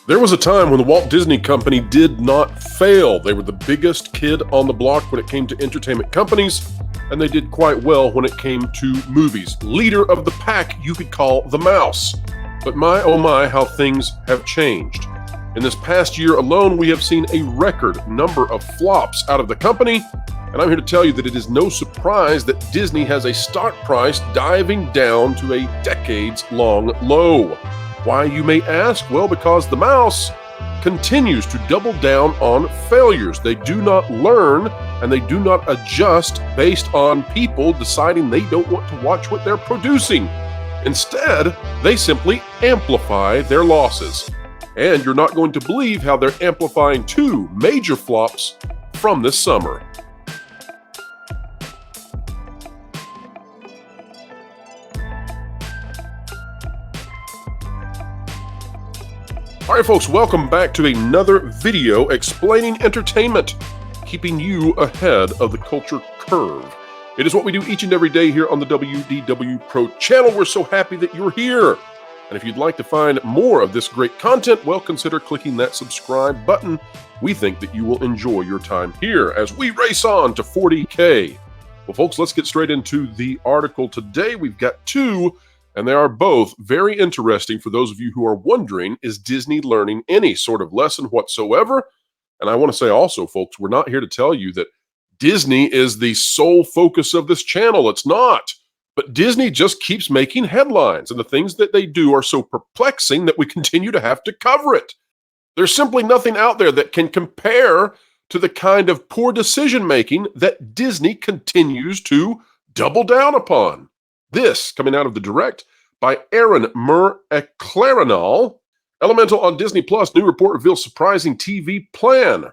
There was a time when the Walt Disney Company did not fail. They were the biggest kid on the block when it came to entertainment companies, and they did quite well when it came to movies. Leader of the pack, you could call the mouse. But my, oh my, how things have changed. In this past year alone, we have seen a record number of flops out of the company, and I'm here to tell you that it is no surprise that Disney has a stock price diving down to a decades-long low. Why, you may ask? Well, because the mouse continues to double down on failures. They do not learn and they do not adjust based on people deciding they don't want to watch what they're producing. Instead, they simply amplify their losses. And you're not going to believe how they're amplifying two major flops from this summer. All right, folks, welcome back to another video explaining entertainment, keeping you ahead of the culture curve. It is what we do each and every day here on the WDW Pro channel. We're so happy that you're here. And if you'd like to find more of this great content, well, consider clicking that subscribe button. We think that you will enjoy your time here as we race on to 40K. Well, folks, let's get straight into the article today. We've got two, and they are both very interesting for those of you who are wondering, is Disney learning any sort of lesson whatsoever? And I want to say also, folks, we're not here to tell you that Disney is the sole focus of this channel. It's not. But Disney just keeps making headlines, and the things that they do are so perplexing that we continue to have to cover it. There's simply nothing out there that can compare to the kind of poor decision-making that Disney continues to double down upon. This coming out of the direct by Aaron Mer-Eclarinal. Elemental on Disney Plus. New report reveals surprising TV plan.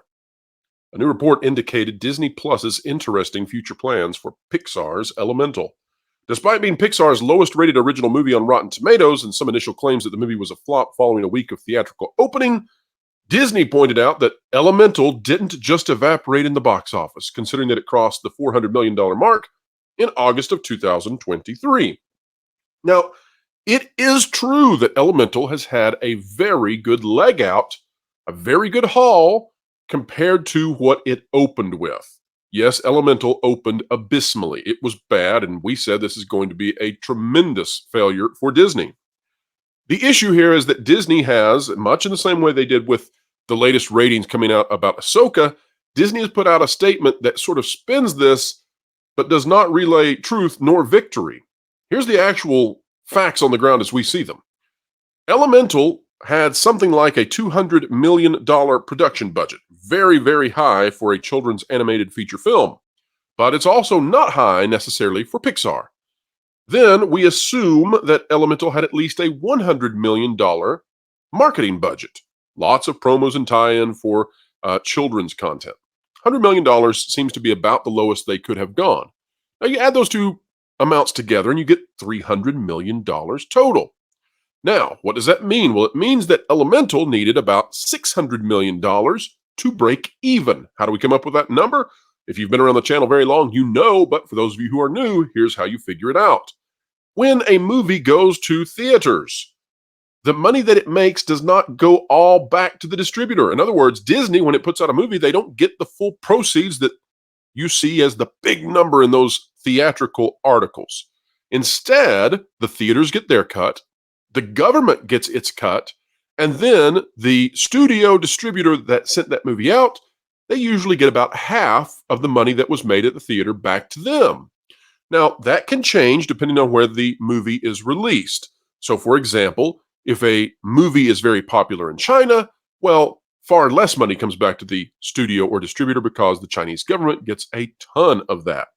A new report indicated Disney Plus's interesting future plans for Pixar's Elemental. Despite being Pixar's lowest rated original movie on Rotten Tomatoes and some initial claims that the movie was a flop following a week of theatrical opening, Disney pointed out that Elemental didn't just evaporate in the box office, considering that it crossed the $400 million mark in August of 2023. Now, it is true that Elemental has had a very good leg out, a very good haul compared to what it opened with. Yes, Elemental opened abysmally. It was bad, and we said this is going to be a tremendous failure for Disney. The issue here is that Disney has, much in the same way they did with the latest ratings coming out about Ahsoka, Disney has put out a statement that sort of spins this but does not relay truth nor victory. Here's the actual facts on the ground as we see them. Elemental had something like a $200 million production budget. Very, very high for a children's animated feature film. But it's also not high necessarily for Pixar. Then we assume that Elemental had at least a $100 million marketing budget. Lots of promos and tie-in for children's content. $100 million seems to be about the lowest they could have gone. Now you add those two amounts together and you get $300 million total. Now, what does that mean? Well, it means that Elemental needed about $600 million to break even. How do we come up with that number? If you've been around the channel very long, you know, but for those of you who are new, here's how you figure it out. When a movie goes to theaters, the money that it makes does not go all back to the distributor. In other words, Disney, when it puts out a movie, they don't get the full proceeds that you see as the big number in those theatrical articles. Instead, the theaters get their cut, the government gets its cut, and then the studio distributor that sent that movie out, they usually get about half of the money that was made at the theater back to them. Now, that can change depending on where the movie is released. So, for example, if a movie is very popular in China, well, far less money comes back to the studio or distributor because the Chinese government gets a ton of that.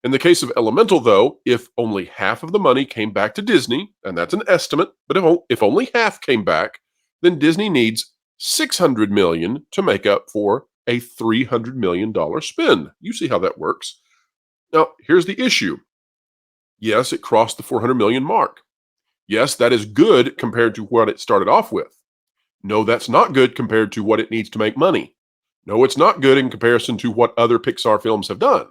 In the case of Elemental, though, if only half of the money came back to Disney, and that's an estimate, but if only half came back, then Disney needs $600 million to make up for a $300 million spend. You see how that works. Now, here's the issue. Yes, it crossed the $400 million mark. Yes, that is good compared to what it started off with. No, that's not good compared to what it needs to make money. No, it's not good in comparison to what other Pixar films have done.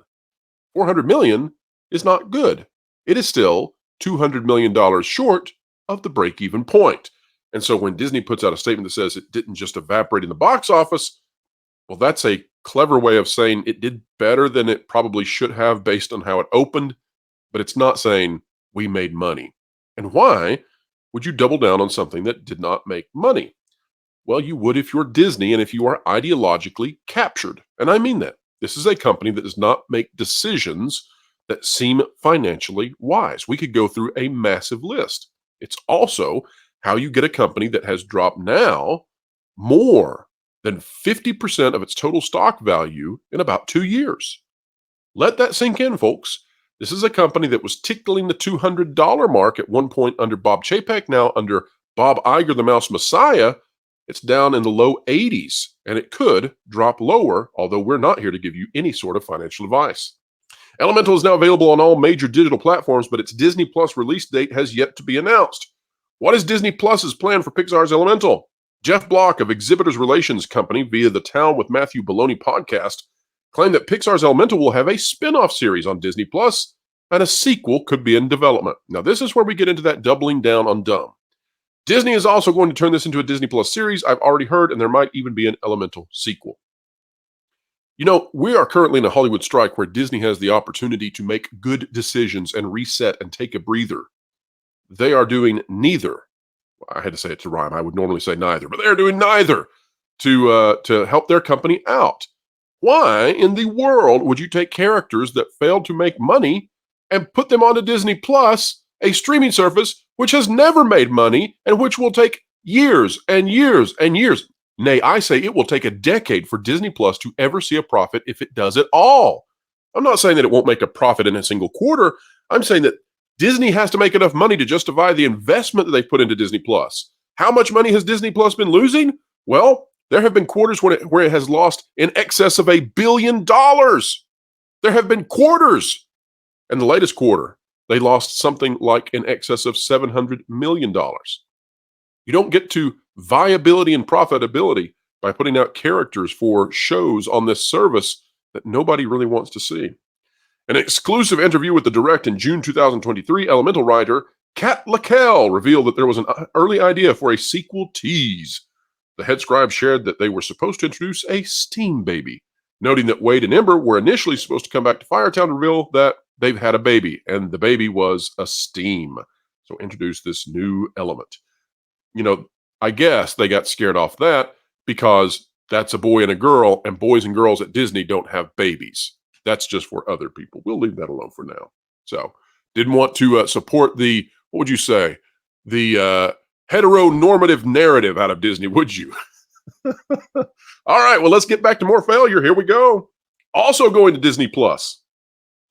$400 million is not good. It is still $200 million short of the break-even point. And so when Disney puts out a statement that says it didn't just evaporate in the box office, well, that's a clever way of saying it did better than it probably should have based on how it opened, but it's not saying we made money. And why would you double down on something that did not make money? Well, you would if you're Disney and if you are ideologically captured. And I mean that. This is a company that does not make decisions that seem financially wise. We could go through a massive list. It's also how you get a company that has dropped now more than 50% of its total stock value in about 2 years. Let that sink in, folks. This is a company that was tickling the $200 mark at one point under Bob Chapek. Now under Bob Iger, the Mouse Messiah, it's down in the low 80s, and it could drop lower, although we're not here to give you any sort of financial advice. Elemental is now available on all major digital platforms, but its Disney Plus release date has yet to be announced. What is Disney Plus's plan for Pixar's Elemental? Jeff Block of Exhibitors Relations Company via the Town with Matthew Baloney podcast claimed that Pixar's Elemental will have a spin-off series on Disney Plus, and a sequel could be in development. Now, this is where we get into that doubling down on dumb. Disney is also going to turn this into a Disney Plus series, I've already heard, and there might even be an Elemental sequel. You know, we are currently in a Hollywood strike where Disney has the opportunity to make good decisions and reset and take a breather. They are doing neither. I had to say it to rhyme. I would normally say neither, but they're doing neither to help their company out. Why in the world would you take characters that failed to make money and put them onto Disney Plus, a streaming service which has never made money and which will take years and years and years? Nay, I say it will take a decade for Disney Plus to ever see a profit if it does at all. I'm not saying that it won't make a profit in a single quarter. I'm saying that Disney has to make enough money to justify the investment that they've put into Disney Plus. How much money has Disney Plus been losing? Well, there have been quarters where it has lost in excess of $1 billion. There have been quarters. And the latest quarter, they lost something like in excess of $700 million. You don't get to viability and profitability by putting out characters for shows on this service that nobody really wants to see. An exclusive interview with The Direct in June 2023, Elemental writer Kat LaCelle revealed that there was an early idea for a sequel tease. The head scribe shared that they were supposed to introduce a steam baby, noting that Wade and Ember were initially supposed to come back to Firetown to reveal that they've had a baby, and the baby was a steam. So introduce this new element. You know, I guess they got scared off that because that's a boy and a girl, and boys and girls at Disney don't have babies. That's just for other people. We'll leave that alone for now. So didn't want to support the, what would you say, the heteronormative narrative out of Disney, would you? All right, well, let's get back to more failure. Here we go. Also going to Disney Plus.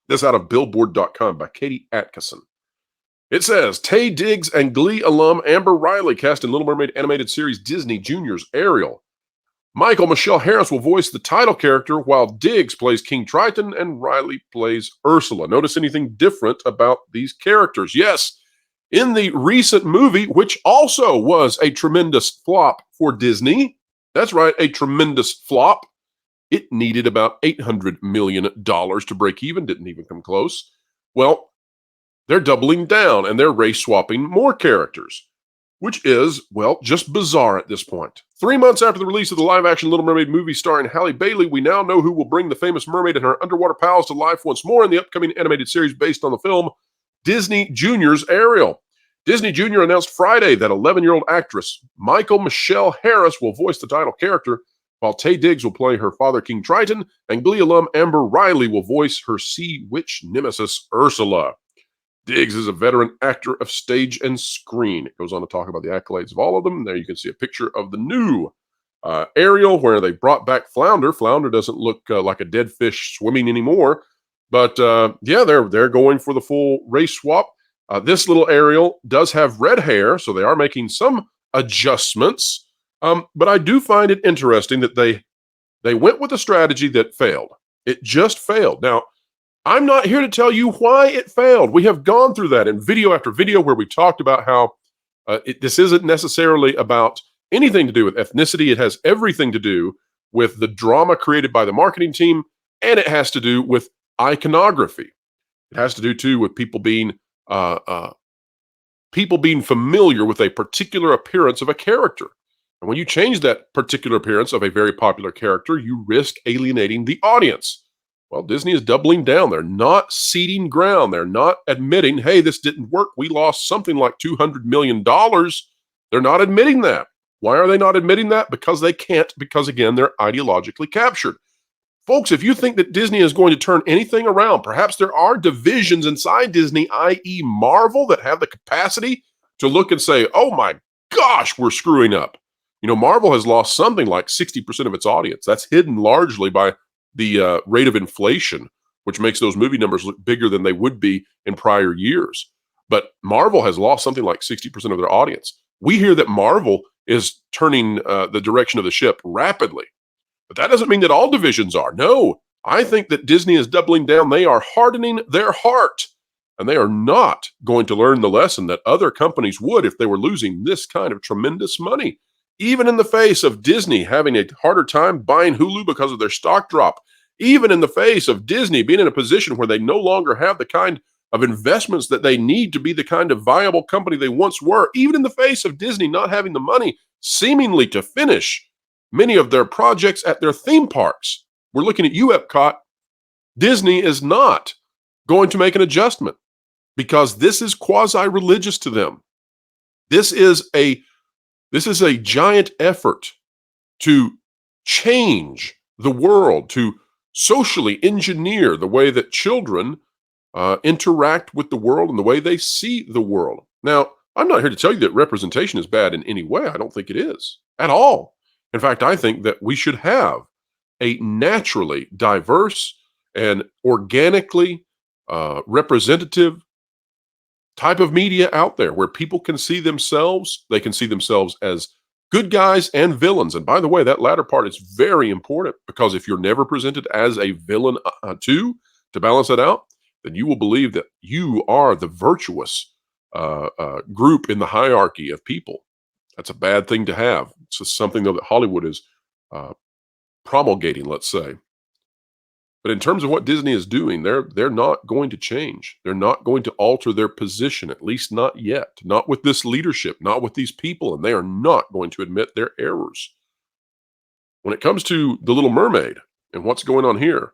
This out of Billboard.com by Katie Atkinson. It says, Taye Diggs and Glee alum Amber Riley cast in Little Mermaid animated series Disney Junior's Ariel. Michelle Harris will voice the title character while Diggs plays King Triton and Riley plays Ursula. Notice anything different about these characters? Yes, in the recent movie, which also was a tremendous flop for Disney, that's right, a tremendous flop. It needed about $800 million to break even, didn't even come close. Well, they're doubling down and they're race swapping more characters, which is, well, just bizarre at this point. 3 months after the release of the live-action Little Mermaid movie starring Halle Bailey, we now know who will bring the famous mermaid and her underwater pals to life once more in the upcoming animated series based on the film Disney Junior's Ariel. Disney Junior announced Friday that 11-year-old actress Michelle Harris will voice the title character, while Taye Diggs will play her father, King Triton, and Glee alum Amber Riley will voice her sea witch nemesis, Ursula. Diggs is a veteran actor of stage and screen. It goes on to talk about the accolades of all of them. There you can see a picture of the new Ariel where they brought back Flounder. Flounder doesn't look like a dead fish swimming anymore. But yeah, they're going for the full race swap. This little Ariel does have red hair, so they are making some adjustments. But I do find it interesting that they went with a strategy that failed. It just failed. Now, I'm not here to tell you why it failed. We have gone through that in video after video where we talked about how this isn't necessarily about anything to do with ethnicity. It has everything to do with the drama created by the marketing team, and it has to do with iconography. It has to do, too, with people being people being familiar with a particular appearance of a character. And when you change that particular appearance of a very popular character, you risk alienating the audience. Well, Disney is doubling down. They're not ceding ground. They're not admitting, hey, this didn't work. We lost something like $200 million. They're not admitting that. Why are they not admitting that? Because they can't, because again, they're ideologically captured. Folks, if you think that Disney is going to turn anything around, perhaps there are divisions inside Disney, i.e. Marvel, that have the capacity to look and say, oh my gosh, we're screwing up. You know, Marvel has lost something like 60% of its audience. That's hidden largely by the rate of inflation, which makes those movie numbers look bigger than they would be in prior years. But Marvel has lost something like 60% of their audience. We hear that Marvel is turning the direction of the ship rapidly. But that doesn't mean that all divisions are. No, I think that Disney is doubling down. They are hardening their heart, and they are not going to learn the lesson that other companies would if they were losing this kind of tremendous money. Even in the face of Disney having a harder time buying Hulu because of their stock drop, even in the face of Disney being in a position where they no longer have the kind of investments that they need to be the kind of viable company they once were, even in the face of Disney not having the money seemingly to finish many of their projects at their theme parks. We're looking at you, Epcot. Disney is not going to make an adjustment because this is quasi-religious to them. This is a giant effort to change the world, to socially engineer the way that children interact with the world and the way they see the world. Now, I'm not here to tell you that representation is bad in any way. I don't think it is at all. In fact, I think that we should have a naturally diverse and organically representative type of media out there where people can see themselves. They can see themselves as good guys and villains. And by the way, that latter part is very important because if you're never presented as a villain to balance it out, then you will believe that you are the virtuous group in the hierarchy of people. That's a bad thing to have. It's just something, though, that Hollywood is promulgating, let's say. But in terms of what Disney is doing, they're not going to change. They're not going to alter their position, at least not yet. Not with this leadership, not with these people, and they are not going to admit their errors. When it comes to The Little Mermaid and what's going on here,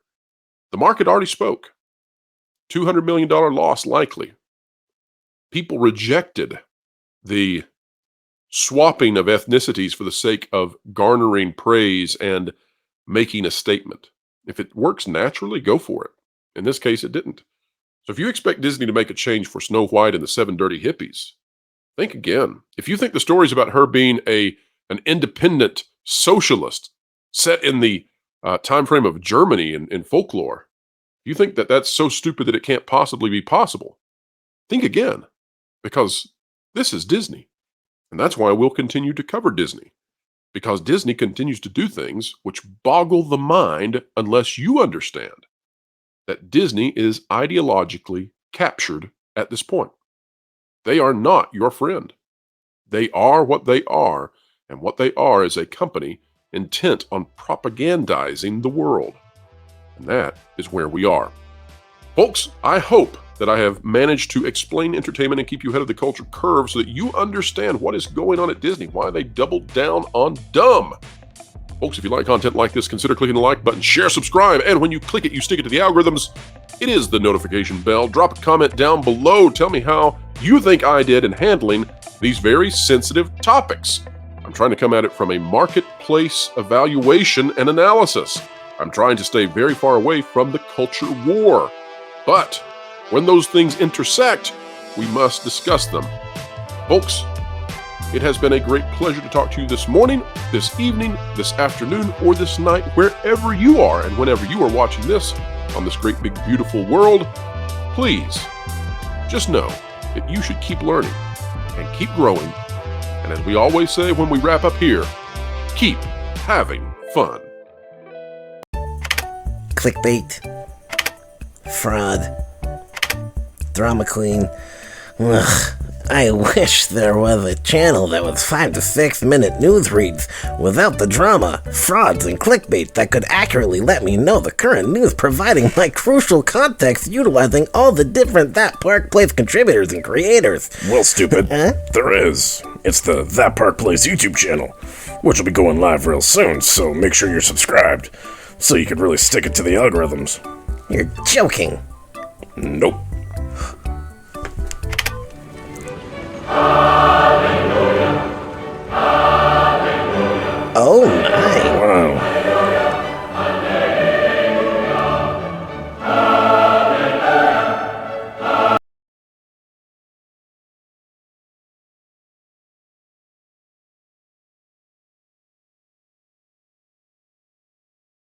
the market already spoke. $200 million loss likely. People rejected the swapping of ethnicities for the sake of garnering praise and making a statement. If it works naturally, go for it. In this case, it didn't. So if you expect Disney to make a change for Snow White and the Seven Dirty Hippies, think again. If you think the story is about her being an independent socialist set in the time frame of Germany in folklore, you think that that's so stupid that it can't possibly be possible, think again, because this is Disney. And that's why we'll continue to cover Disney. Because Disney continues to do things which boggle the mind unless you understand that Disney is ideologically captured at this point. They are not your friend. They are what they are, and what they are is a company intent on propagandizing the world. And that is where we are. Folks, I hope that I have managed to explain entertainment and keep you ahead of the culture curve so that you understand what is going on at Disney, why they doubled down on dumb. Folks, if you like content like this, consider clicking the like button, share, subscribe, and when you click it, you stick it to the algorithms. It is the notification bell. Drop a comment down below. Tell me how you think I did in handling these very sensitive topics. I'm trying to come at it from a marketplace evaluation and analysis. I'm trying to stay very far away from the culture war. But when those things intersect, we must discuss them. Folks, it has been a great pleasure to talk to you this morning, this evening, this afternoon, or this night, wherever you are and whenever you are watching this on this great, big, beautiful world. Please, just know that you should keep learning and keep growing. And as we always say when we wrap up here, keep having fun. Clickbait. Fraud. Drama queen. Ugh. I wish there was a channel that was 5 to 6 minute news reads without the drama, frauds, and clickbait that could accurately let me know the current news, providing my crucial context utilizing all the different That Park Place contributors and creators. Well, stupid, there is. It's the That Park Place YouTube channel, which will be going live real soon, so make sure you're subscribed, so you can really stick it to the algorithms. You're joking. Nope. Oh, nice.